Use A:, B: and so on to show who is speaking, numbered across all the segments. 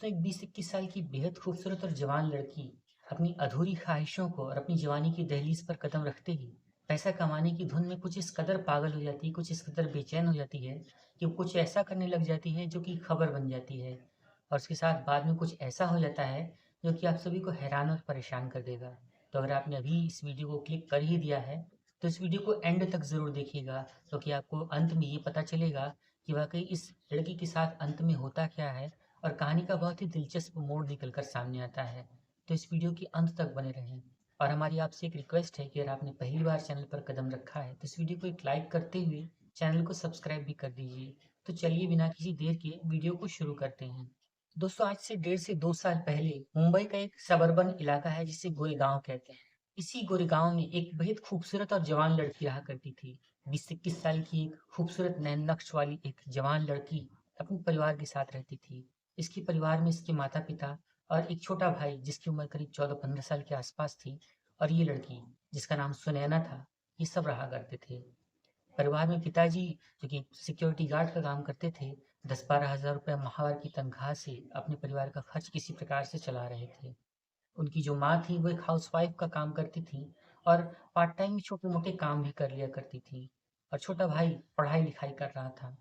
A: एक 20-21 साल की बेहद खूबसूरत और जवान लड़की अपनी अधूरी ख्वाहिशों को और अपनी जवानी की दहलीज पर कदम रखते ही पैसा कमाने की धुन में कुछ इस कदर पागल हो जाती है, कुछ इस कदर बेचैन हो जाती है कि वो कुछ ऐसा करने लग जाती है जो कि खबर बन जाती है। और उसके साथ बाद में कुछ ऐसा हो जाता है जो कि आप सभी को हैरान और परेशान कर देगा। तो अगर आपने अभी इस वीडियो को क्लिक कर ही दिया है तो इस वीडियो को एंड तक ज़रूर देखिएगा, क्योंकि आपको अंत में ये पता चलेगा कि वाकई इस लड़की के साथ अंत में होता क्या है और कहानी का बहुत ही दिलचस्प मोड़ निकल कर सामने आता है। तो इस वीडियो के अंत तक बने रहें। और हमारी आपसे एक रिक्वेस्ट है कि अगर आपने पहली बार चैनल पर कदम रखा है तो इस वीडियो को एक लाइक करते हुए चैनल को सब्सक्राइब भी कर दीजिए। तो चलिए बिना किसी देर के वीडियो को शुरू करते हैं। दोस्तों, आज से 1.5 से 2 साल पहले मुंबई का एक सबर्बन इलाका है जिसे गोरेगांव कहते हैं। इसी गोरेगांव में एक बेहद खूबसूरत और जवान लड़की रहा करती थी। 20 से 21 साल की एक खूबसूरत नैन नक्श वाली एक जवान लड़की अपने परिवार के साथ रहती थी। इसके परिवार में इसके माता-पिता और एक छोटा भाई जिसकी उम्र करीब 14-15 साल के आसपास थी, और ये लड़की जिसका नाम सुनैना था, ये सब रहा करते थे। परिवार में पिताजी जो कि सिक्योरिटी गार्ड का काम करते थे, 10-12 हज़ार रुपये माहवार की तनख्वाह से अपने परिवार का खर्च किसी प्रकार से चला रहे थे। उनकी जो माँ थी वो एक हाउसवाइफ का काम करती थी और पार्ट टाइम में छोटे-मोटे काम भी कर लिया करती थी, और छोटा भाई पढ़ाई-लिखाई कर रहा था।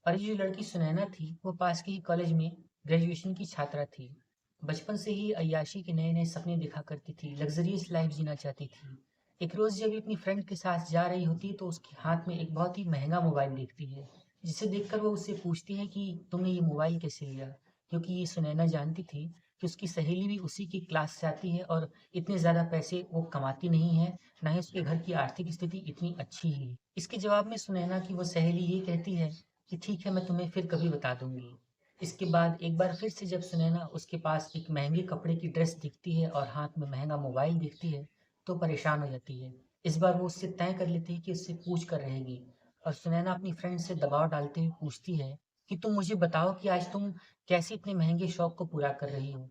A: और ये जो लड़की सुनैना थी वो पास के ही कॉलेज में ग्रेजुएशन की छात्रा थी। बचपन से ही अय्याशी के नए नए सपने देखा करती थी, लग्जरियस लाइफ जीना चाहती थी। एक रोज जब ये अपनी फ्रेंड के साथ जा रही होती है तो उसके हाथ में एक बहुत ही महंगा मोबाइल देखती है, जिसे देखकर वो उससे पूछती है कि तुमने ये मोबाइल कैसे लिया। क्योंकि ये सुनैना जानती थी कि उसकी सहेली भी उसी की क्लास से आती है और इतने ज़्यादा पैसे वो कमाती नहीं है, ना ही उसके घर की आर्थिक स्थिति इतनी अच्छी है। इसके जवाब में सुनैना की वो सहेली ये कहती है कि ठीक है, मैं तुम्हें फिर कभी बता दूंगी। इसके बाद एक बार फिर से जब सुनैना उसके पास एक महंगे कपड़े की ड्रेस दिखती है और हाथ में महंगा मोबाइल दिखती है तो परेशान हो जाती है। इस बार वो उससे तय कर लेती है कि उससे पूछ कर रहेगी, और सुनैना अपनी फ्रेंड से दबाव डालते हुए पूछती है कि तुम मुझे बताओ कि आज तुम कैसे इतने महंगे शौक को पूरा कर रही हो।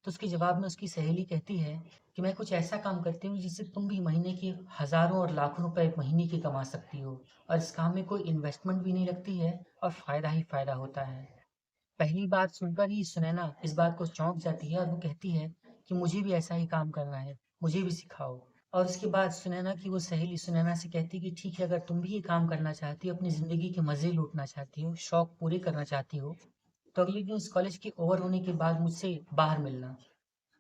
A: तो उसके जवाब में उसकी सहेली कहती है कि मैं कुछ ऐसा काम करती हूँ जिससे तुम भी महीने के हजारों और लाखों रुपए महीने के कमा सकती हो, और इस काम में कोई इन्वेस्टमेंट भी नहीं लगती है और फायदा ही फायदा होता है। पहली बात सुनकर ही सुनैना इस बात को चौंक जाती है और वो कहती है कि मुझे भी ऐसा ही काम करना है, मुझे भी सिखाओ। और उसके बाद सुनैना की वो सहेली सुनैना से कहती है कि ठीक है, अगर तुम भी ये काम करना चाहती हो, अपनी ज़िंदगी के मज़े लूटना चाहती हो, शौक पूरे करना चाहती हो, तो अगले दिन इस कॉलेज के ओवर होने के बाद मुझसे बाहर मिलना।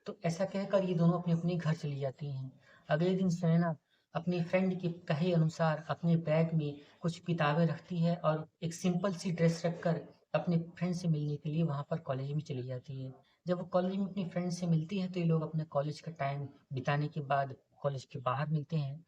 A: तो ऐसा कहकर ये दोनों अपने-अपने घर चली जाती हैं। अगले दिन सुनैना अपनी फ्रेंड के कहे अनुसार अपने बैग में कुछ किताबें रखती है और एक सिंपल सी ड्रेस रखकर अपने फ्रेंड से मिलने के लिए वहाँ पर कॉलेज में चली जाती है। जब वो कॉलेज में अपनी फ्रेंड से मिलती है तो ये लोग अपने कॉलेज का टाइम बिताने के बाद कॉलेज के बाहर मिलते हैं,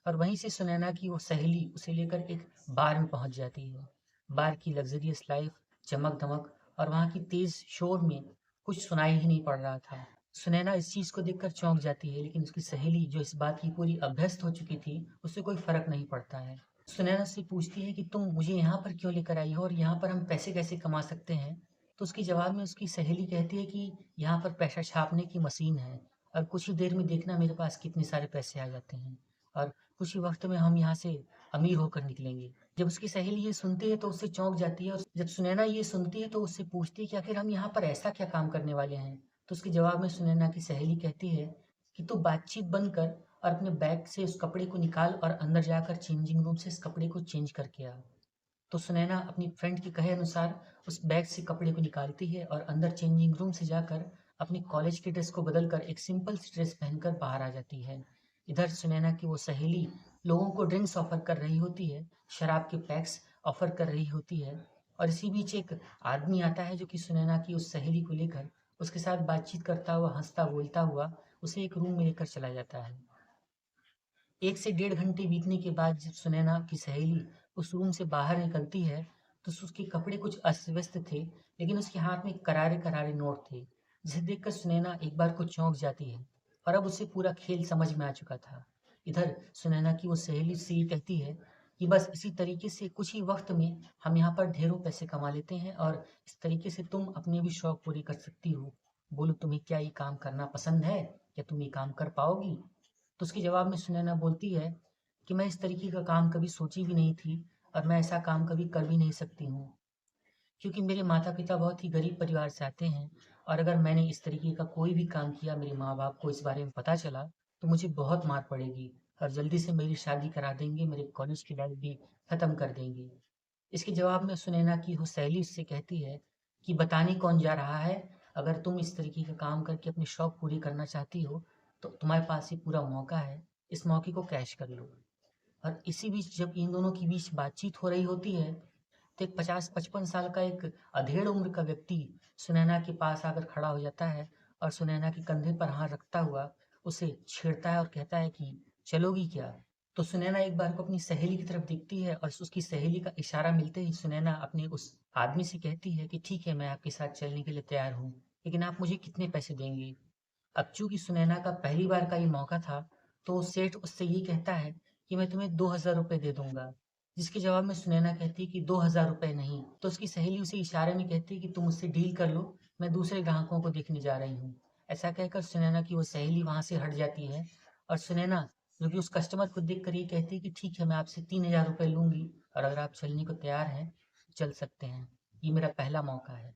A: और वहीं से सुनैना की वो सहेली उसे लेकर एक बार में पहुँच जाती है। बार की लग्ज़रियस लाइफ़, चमक-धमक और वहाँ की तेज़ शोर में कुछ सुनाई ही नहीं पड़ रहा था। सुनैना इस चीज़ को देखकर चौंक जाती है, लेकिन उसकी सहेली जो इस बात की पूरी अभ्यस्त हो चुकी थी, उसे कोई फ़र्क नहीं पड़ता है। सुनैना से पूछती है कि तुम मुझे यहाँ पर क्यों लेकर आई हो और यहाँ पर हम पैसे कैसे कमा सकते हैं? तो उसके जवाब में उसकी सहेली कहती है कि यहाँ पर पैसा छापने की मशीन है और कुछ ही देर में देखना मेरे पास कितने सारे पैसे आ जाते हैं, और कुछ ही वक़्त में हम यहाँ से अमीर होकर निकलेंगे। जब उसकी सहेली ये सुनती है तो उससे चौंक जाती है, और जब सुनैना ये सुनती है तो उससे पूछती है कि आखिर हम यहाँ पर ऐसा क्या काम करने वाले हैं? तो उसके जवाब में सुनैना की सहेली कहती है कि तू बातचीत बंद कर और अपने बैग से उस कपड़े को निकाल और अंदर जाकर चेंजिंग रूम से इस कपड़े को चेंज करके आ। तो सुनैना अपनी फ्रेंड के कहे अनुसार उस बैग से कपड़े को निकालती है और अंदर चेंजिंग रूम से जाकर अपनी कॉलेज की ड्रेस को बदलकर एक सिंपल सी ड्रेस पहनकर बाहर आ जाती है। इधर सुनैना की वो सहेली लोगों को ड्रिंक्स ऑफर कर रही होती है, शराब के पैक्स ऑफर कर रही होती है, और इसी बीच एक आदमी आता है जो कि सुनैना की उस सहेली को लेकर उसके साथ बातचीत करता हुआ, हंसता बोलता हुआ उसे एक रूम में लेकर चला जाता है। 1 से 1.5 घंटे बीतने के बाद जब सुनैना की सहेली उस रूम से बाहर निकलती है तो उसके कपड़े कुछ अस्त-व्यस्त थे, लेकिन उसके हाथ में करारे-करारे नोट थे, जिसे देखकर सुनैना एक बार को चौंक जाती है, और अब उसे पूरा खेल समझ में आ चुका था। इधर सुनैना की वो सहेली उससे ये कहती है कि बस इसी तरीके से कुछ ही वक़्त में हम यहाँ पर ढेरों पैसे कमा लेते हैं और इस तरीके से तुम अपने भी शौक पूरे कर सकती हो। बोलो, तुम्हें क्या ये काम करना पसंद है? क्या तुम ये काम कर पाओगी? तो उसके जवाब में सुनैना बोलती है कि मैं इस तरीके का काम कभी सोची भी नहीं थी और मैं ऐसा काम कभी कर भी नहीं सकती हूँ, क्योंकि मेरे माता-पिता बहुत ही गरीब परिवार से आते हैं और अगर मैंने इस तरीके का कोई भी काम किया, मेरे माँ-बाप को इस बारे में पता चला, तो मुझे बहुत मार पड़ेगी और जल्दी से मेरी शादी करा देंगे, मेरे कॉलेज की लाइफ भी खत्म कर देंगे। इसके जवाब में सुनैना की वो सहेली उससे कहती है कि बताने कौन जा रहा है, अगर तुम इस तरीके का काम करके अपने शौक पूरे करना चाहती हो, तो तुम्हारे पास ये पूरा मौका है, इस मौके को कैश कर लो। और इसी बीच जब इन दोनों के बीच बातचीत हो रही होती है, तो एक 50-55 साल का एक अधेड़ उम्र का व्यक्ति सुनैना के पास आकर खड़ा हो जाता है और सुनैना के कंधे पर हाथ रखता हुआ उसे छेड़ता है और कहता है कि चलोगी क्या? तो सुनैना एक बार को अपनी सहेली की तरफ देखती है और उसकी सहेली का इशारा मिलते ही सुनैना अपने उस आदमी से कहती है कि ठीक है, मैं आपके साथ चलने के लिए तैयार हूँ, लेकिन आप मुझे कितने पैसे देंगे? अब चूंकि सुनैना का पहली बार का ये मौका था, तो सेठ उससे ये कहता है कि मैं तुम्हें 2,000 रुपये दे दूंगा। जिसके जवाब में सुनैना कहती है कि 2,000 रुपये नहीं। तो उसकी सहेली उसे इशारे में कहती है कि तुम मुझसे डील कर लो, मैं दूसरे ग्राहकों को देखने जा रही हूँ। ऐसा कहकर सुनैना की वो सहेली वहां से हट जाती है और सुनैना जो कि उस कस्टमर को देख कर ये कहती है कि ठीक है, मैं आपसे 3,000 रुपये लूंगी और अगर आप चलने को तैयार हैं तो चल सकते हैं, ये मेरा पहला मौका है।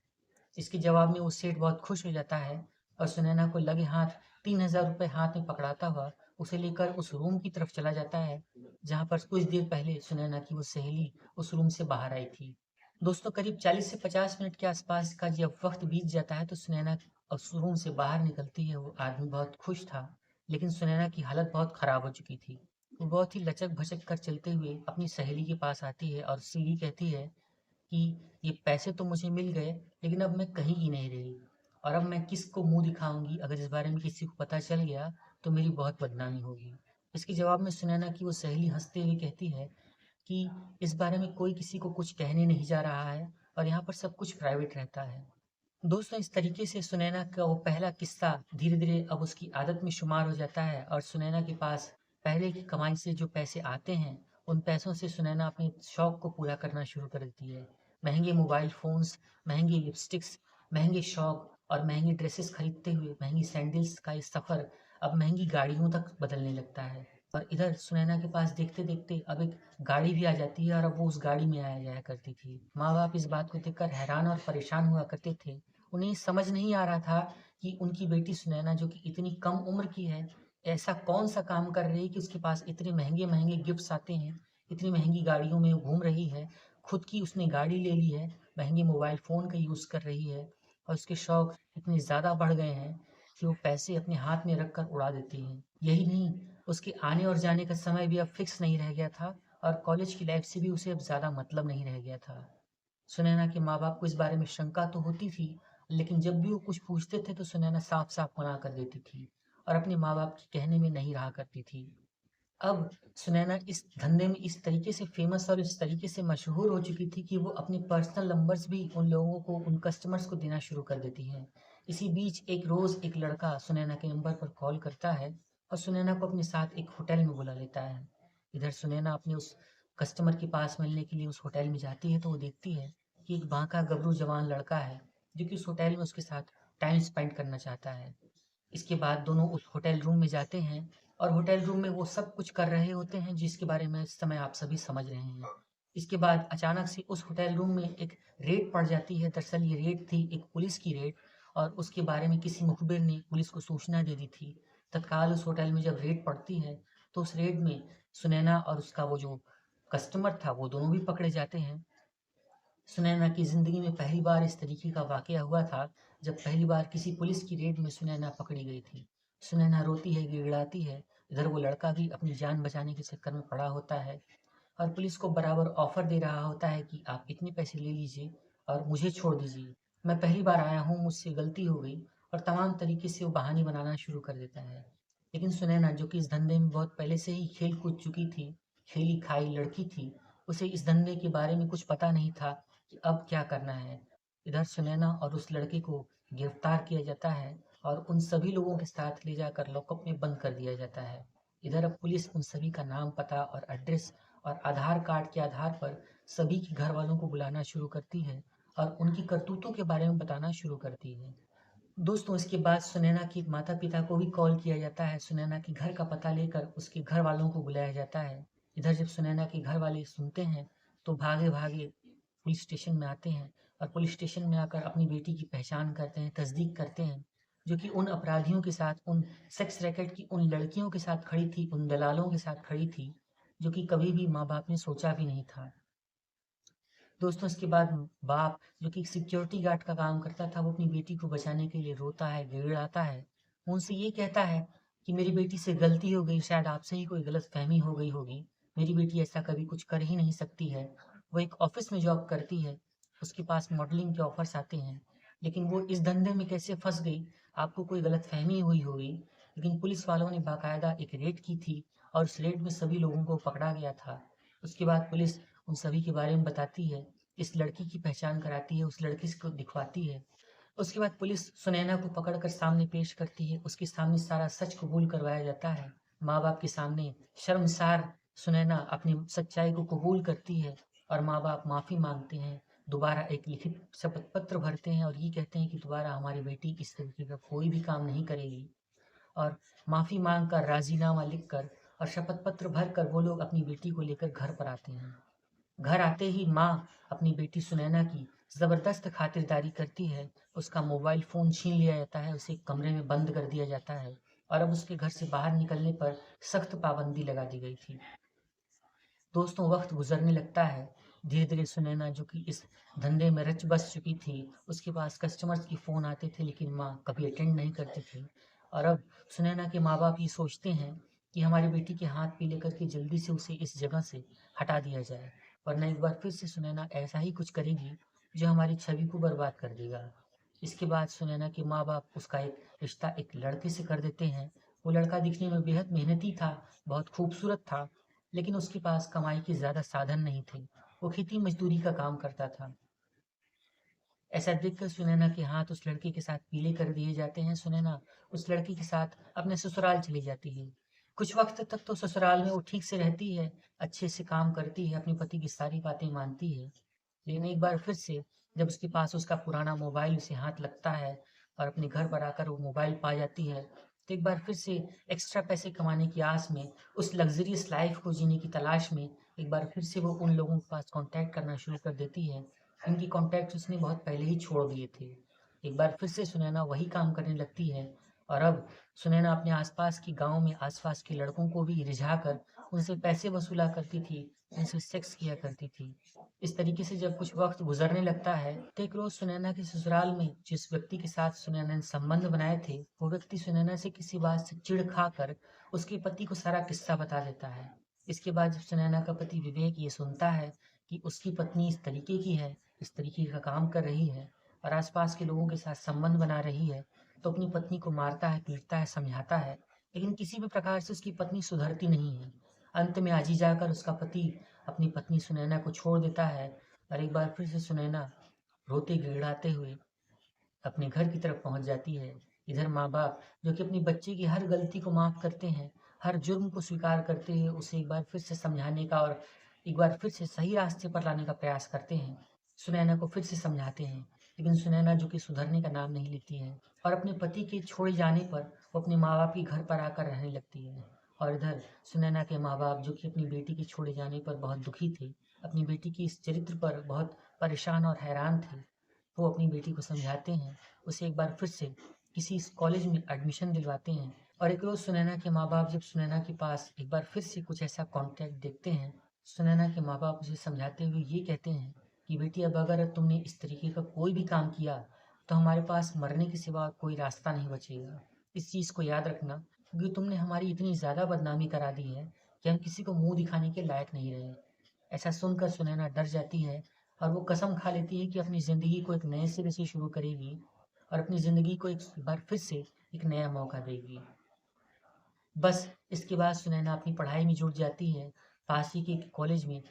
A: इसके जवाब में वो सेठ बहुत खुश हो जाता है और सुनैना को लगे हाथ 3,000 रुपये हाथ में पकड़ाता हुआ उसे लेकर उस रूम की तरफ चला जाता है जहाँ पर कुछ देर पहले सुनैना की वो सहेली उस रूम से बाहर आई थी। दोस्तों, करीब 40 से 50 मिनट के आसपास का जब वक्त बीत जाता है तो सुनैना उस रूम से बाहर निकलती है। वो आदमी बहुत खुश था, लेकिन सुनैना की हालत बहुत खराब हो चुकी थी। वो बहुत ही लचक भचक कर चलते हुए अपनी सहेली के पास आती है और उससे ये कहती है कि ये पैसे तो मुझे मिल गए, लेकिन अब मैं कहीं की नहीं रही और अब मैं किसको मुंह दिखाऊंगी, अगर इस बारे में किसी को पता चल गया तो मेरी बहुत बदनामी होगी। इसके जवाब में सुनैना की वो सहेली हंसते हुए कहती है कि इस बारे में कोई किसी को कुछ कहने नहीं जा रहा है और यहाँ पर सब कुछ प्राइवेट रहता है। दोस्तों, इस तरीके से सुनैना का वो पहला किस्सा धीरे धीरे अब उसकी आदत में शुमार हो जाता है और सुनैना के पास पहले की कमाई से जो पैसे आते हैं, उन पैसों से सुनैना अपने शौक को पूरा करना शुरू कर देती है। महंगे मोबाइल फोन्स, महंगी लिपस्टिक्स, महंगे शौक और महंगी ड्रेसेस खरीदते हुए महंगी सैंडल्स का ये सफ़र अब महंगी गाड़ियों तक बदलने लगता है। और इधर सुनैना के पास देखते देखते अब एक गाड़ी भी आ जाती है और अब वो उस गाड़ी में आया जाया करती थी। माँ बाप इस बात को देखकर हैरान और परेशान हुआ करते थे। उन्हें समझ नहीं आ रहा था कि उनकी बेटी सुनैना जो कि इतनी कम उम्र की है, ऐसा कौन सा काम कर रही है कि उसके पास इतने महंगे महंगे गिफ्ट्स आते हैं, इतनी महंगी गाड़ियों में वो घूम रही है, खुद की उसने गाड़ी ले ली है, महंगे मोबाइल फ़ोन का यूज़ कर रही है और उसके शौक इतने ज़्यादा बढ़ गए हैं कि वो पैसे अपने हाथ में रख कर उड़ा देती है। यही नहीं, उसके आने और जाने का समय भी अब फिक्स नहीं रह गया था और कॉलेज की लाइफ से भी उसे अब ज़्यादा मतलब नहीं रह गया था। सुनैना के माँ-बाप को इस बारे में शंका तो होती थी, लेकिन जब भी वो कुछ पूछते थे तो सुनैना साफ-साफ मना कर देती थी और अपने माँ-बाप के कहने में नहीं रहा करती थी। अब सुनैना इस धंधे में इस तरीके से फेमस और इस तरीके से मशहूर हो चुकी थी कि वो अपने पर्सनल नंबर्स भी उन लोगों को, उन कस्टमर्स को देना शुरू कर देती है। इसी बीच एक रोज़ एक लड़का सुनैना के नंबर पर कॉल करता है और सुनैना को अपने साथ एक होटल में बुला लेता है। इधर सुनैना अपने उस कस्टमर के पास मिलने के लिए उस होटल में जाती है तो वो देखती है कि एक बांका गबरू जवान लड़का है जो कि उस होटल में उसके साथ टाइम स्पेंड करना चाहता है। इसके बाद दोनों उस होटल रूम में जाते हैं और होटल रूम में वो सब कुछ कर रहे होते हैं जिसके बारे में इस समय आप सभी समझ रहे हैं। इसके बाद अचानक से उस होटल रूम में एक रेड पड़ जाती है। दरअसल ये रेड थी एक पुलिस की रेड और उसके बारे में किसी मुखबिर ने पुलिस को सूचना दे दी थी। तत्काल उस होटल में जब रेड पड़ती है तो उस रेड में सुनैना और उसका वो जो कस्टमर था वो दोनों भी पकड़े जाते हैं। सुनैना की ज़िंदगी में पहली बार इस तरीके का वाक़या हुआ था, जब पहली बार किसी पुलिस की रेड में सुनैना पकड़ी गई थी। सुनैना रोती है, गिड़गिड़ाती है, इधर वो लड़का भी अपनी जान बचाने के चक्कर में पड़ा होता है और पुलिस को बराबर ऑफ़र दे रहा होता है कि आप इतने पैसे ले लीजिए और मुझे छोड़ दीजिए। मैं पहली बार आया हूँ, मुझसे गलती हो गई और तमाम तरीके से वो बहाने बनाना शुरू कर देता है। लेकिन सुनैना जो कि इस धंधे में बहुत पहले से ही खेल कूद चुकी थी, खेली-खाई लड़की थी, उसे इस धंधे के बारे में कुछ पता नहीं था कि अब क्या करना है। इधर सुनैना और उस लड़के को गिरफ्तार किया जाता है और उन सभी लोगों के साथ ले जाकर लॉकअप में बंद कर दिया जाता है। इधर अब पुलिस उन सभी का नाम, पता और एड्रेस और आधार कार्ड के आधार पर सभी के घर वालों को बुलाना शुरू करती है और उनकी करतूतों के बारे में बताना शुरू करती है। दोस्तों, इसके बाद सुनैना के माता-पिता को भी कॉल किया जाता है। सुनैना के घर का पता लेकर उसके घर वालों को बुलाया जाता है। इधर जब सुनैना के घर वाले सुनते हैं, तो भागे-भागे पुलिस स्टेशन में आते हैं और पुलिस स्टेशन में आकर अपनी बेटी की पहचान करते हैं, तस्दीक करते हैं, जो कि उन अपराधियों के साथ, उन सेक्स रैकेट की उन लड़कियों के साथ खड़ी थी, उन दलालों के साथ खड़ी थी, जो कि कभी भी माँ-बाप ने सोचा भी नहीं था। दोस्तों, इसके बाद बाप, जो कि सिक्योरिटी गार्ड का काम करता था, वो अपनी बेटी को बचाने के लिए रोता है, गिड़गिड़ाता है। वो उनसे ये कहता है कि मेरी बेटी से गलती हो गई, शायद आपसे ही कोई गलतफ़हमी हो गई होगी। मेरी बेटी ऐसा कभी कुछ कर ही नहीं सकती है। वो एक ऑफ़िस में जॉब करती है, उसके पास मॉडलिंग के ऑफ़र्स आते हैं, लेकिन वो इस धंधे में कैसे फँस गई, आपको कोई गलतफ़हमी हुई होगी। लेकिन पुलिस वालों ने बाकायदा एक रेड की थी और उस रेड में सभी लोगों को पकड़ा गया था। उसके बाद पुलिस उन सभी के बारे में बताती है, इस लड़की की पहचान कराती है, उस लड़की को दिखवाती है। उसके बाद पुलिस सुनैना को पकड़कर सामने पेश करती है, उसके सामने सारा सच कबूल करवाया जाता है। माँ-बाप के सामने शर्मसार सुनैना अपनी सच्चाई को कबूल करती है और माँ-बाप माफ़ी माँगते हैं। दोबारा एक लिखित शपथ पत्र भरते हैं और ये कहते हैं कि दोबारा हमारी बेटी इस तरीके का कोई भी काम नहीं करेगी। और माफ़ी माँग कर, राज़ीनामा लिखकर और शपथ पत्र भरकर वो लोग अपनी बेटी को लेकर घर पर आते हैं। घर आते ही माँ अपनी बेटी सुनैना की ज़बरदस्त खातिरदारी करती है। उसका मोबाइल फ़ोन छीन लिया जाता है, उसे एक कमरे में बंद कर दिया जाता है और अब उसके घर से बाहर निकलने पर सख्त पाबंदी लगा दी गई थी। दोस्तों, वक्त गुजरने लगता है। धीरे धीरे सुनैना, जो कि इस धंधे में रच बस चुकी थी, उसके पास कस्टमर्स के फ़ोन आते थे, लेकिन माँ कभी अटेंड नहीं करती थी। और अब सुनैना के माँ बाप ये सोचते हैं कि हमारी बेटी के हाथ पीले करके जल्दी से उसे इस जगह से हटा दिया जाए, वरना एक बार फिर से सुनैना ऐसा ही कुछ करेगी जो हमारी छवि को बर्बाद कर देगा। इसके बाद सुनैना के माँ बाप उसका एक रिश्ता एक लड़के से कर देते हैं। वो लड़का दिखने में बेहद मेहनती था, बहुत खूबसूरत था, लेकिन उसके पास कमाई के ज़्यादा साधन नहीं थे। वो खेती मजदूरी का काम करता था। ऐसा देखकर सुनैना के हाथ उस लड़के के साथ पीले कर दिए जाते हैं। सुनैना उस लड़के के साथ अपने ससुराल चली जाती है। कुछ वक्त तक तो ससुराल में वो ठीक से रहती है, अच्छे से काम करती है, अपने पति की सारी बातें मानती है। लेकिन एक बार फिर से जब उसके पास उसका पुराना मोबाइल उसे हाथ लगता है और अपने घर पर आकर वो मोबाइल पा जाती है, तो एक बार फिर से एक्स्ट्रा पैसे कमाने की आस में, उस लग्ज़रियस लाइफ़ को जीने की तलाश में, एक बार फिर से वो उन लोगों के पास कॉन्टैक्ट करना शुरू कर देती है, जिनकी कॉन्टैक्ट उसने बहुत पहले ही छोड़ दिए थे। एक बार फिर से सुनैना वही काम करने लगती है और अब सुनैना अपने आस-पास के गाँव में आस-पास के लड़कों को भी रिझाकर उनसे पैसे वसूला करती थी, उनसे सेक्स किया करती थी। इस तरीके से जब कुछ वक्त गुजरने लगता है, तो एक रोज सुनैना के ससुराल में जिस व्यक्ति के साथ सुनैना ने संबंध बनाए थे, वो व्यक्ति सुनैना से किसी बात से चिढ़ खाकर उसके पति को सारा किस्सा बता देता है। इसके बाद जब सुनैना का पति विवेक ये सुनता है कि उसकी पत्नी इस तरीके की है, इस तरीके का काम कर रही है और आसपास के लोगों के साथ संबंध बना रही है, तो अपनी पत्नी को मारता है, पीटता है, समझाता है, लेकिन किसी भी प्रकार से उसकी पत्नी सुधरती नहीं है। अंत में आज ही जाकर उसका पति अपनी पत्नी सुनैना को छोड़ देता है और एक बार फिर से सुनैना रोते गिड़गिड़ाते हुए अपने घर की तरफ पहुंच जाती है। इधर माँ-बाप, जो कि अपनी बच्ची की हर गलती को माफ़ करते हैं, हर जुर्म को स्वीकार करते हुए उसे एक बार फिर से समझाने का और एक बार फिर से सही रास्ते पर लाने का प्रयास करते हैं। सुनैना को फिर से समझाते हैं, लेकिन सुनैना, जो कि सुधरने का नाम नहीं लेती है और अपने पति के छोड़े जाने पर वो अपने माँ-बाप के घर पर आकर रहने लगती है। और इधर सुनैना के माँ-बाप, जो कि अपनी बेटी के छोड़े जाने पर बहुत दुखी थे, अपनी बेटी के इस चरित्र पर बहुत परेशान और हैरान थे, वो अपनी बेटी को समझाते हैं, उसे एक बार फिर से किसी इस कॉलेज में एडमिशन दिलवाते हैं। और एक रोज़ सुनैना के माँ-बाप जब सुनैना के पास एक बार फिर से कुछ ऐसा कॉन्टैक्ट देखते हैं, सुनैना के माँ-बाप उसे समझाते हुए ये कहते हैं कि बेटी, अब अगर तुमने इस तरीके का कोई भी काम किया, तो हमारे पास मरने के सिवा कोई रास्ता नहीं बचेगा। इस चीज़ को याद रखना, क्योंकि तुमने हमारी इतनी ज़्यादा बदनामी करा दी है कि हम किसी को मुँह दिखाने के लायक नहीं रहे। ऐसा सुनकर सुनैना डर जाती है और वो कसम खा लेती है कि अपनी ज़िंदगी को एक नए सिरे से शुरू करेगी और अपनी ज़िंदगी को एक बार फिर से एक नया मौका देगी। बस इसके बाद सुनैना अपनी पढ़ाई में जुट जाती है। पास ही के कॉलेज में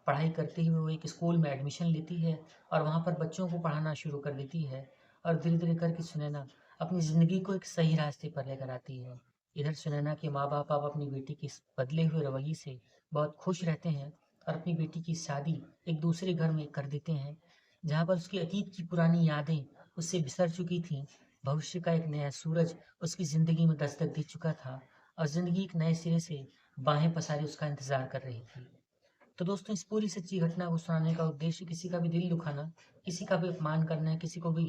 A: पढ़ाई करते हुए वो एक स्कूल में एडमिशन लेती है और वहाँ पर बच्चों को पढ़ाना शुरू कर देती है और धीरे-धीरे करके सुनैना अपनी ज़िंदगी को एक सही रास्ते पर लेकर आती है। इधर सुनैना के माँ-बाप अब अपनी बेटी के इस बदले हुए रवैये से बहुत खुश रहते हैं और अपनी बेटी की शादी एक दूसरे घर में कर देते हैं, जहाँ पर उसके अतीत की पुरानी यादें उससे बिसर चुकी थीं। भविष्य का एक नया सूरज उसकी ज़िंदगी में दस्तक दे चुका था और ज़िंदगी एक नए सिरे से बाहें पसारे उसका इंतज़ार कर रही थी। तो दोस्तों, इस पूरी सच्ची घटना को सुनाने का उद्देश्य किसी का भी दिल दुखाना, किसी का भी अपमान करना, किसी को भी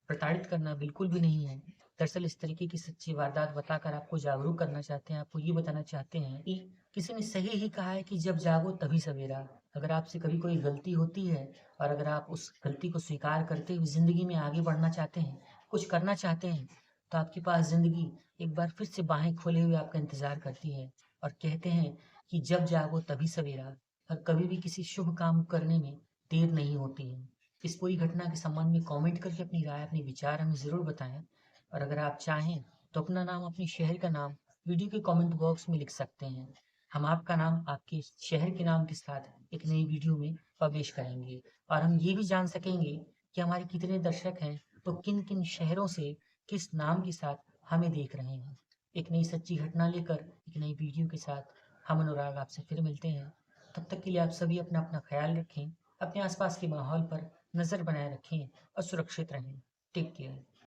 A: प्रताड़ित करना बिल्कुल भी नहीं है। दरअसल इस तरीके की सच्ची वारदात बताकर आपको जागरूक करना चाहते हैं, आपको ये बताना चाहते हैं कि किसी ने सही ही कहा है कि जब जागो तभी सवेरा। अगर आपसे कभी कोई गलती होती है और अगर आप उस गलती को स्वीकार करते हुए ज़िंदगी में आगे बढ़ना चाहते हैं, कुछ करना चाहते हैं, तो आपके पास ज़िंदगी एक बार फिर से बाहें खोले हुए आपका इंतज़ार करती है। और कहते हैं कि जब जागो तभी सवेरा, और कभी भी किसी शुभ काम करने में देर नहीं होती है। इस पूरी घटना के संबंध में कमेंट करके अपनी राय, अपने विचार हमें ज़रूर बताएं। और अगर आप चाहें तो अपना नाम, अपने शहर का नाम वीडियो के कमेंट बॉक्स में लिख सकते हैं। हम आपका नाम आपके शहर के नाम के साथ एक नई वीडियो में पब्लिश करेंगे। और हम ये भी जान सकेंगे कि हमारे कितने दर्शक हैं, तो किन किन शहरों से किस नाम के साथ हमें देख रहे हैं। एक नई सच्ची घटना लेकर एक नई वीडियो के साथ हम अनुराग आपसे फिर मिलते हैं। तब तक के लिए आप सभी अपना अपना ख्याल रखें, अपने आसपास के माहौल पर नज़र बनाए रखें और सुरक्षित रहें। Take care.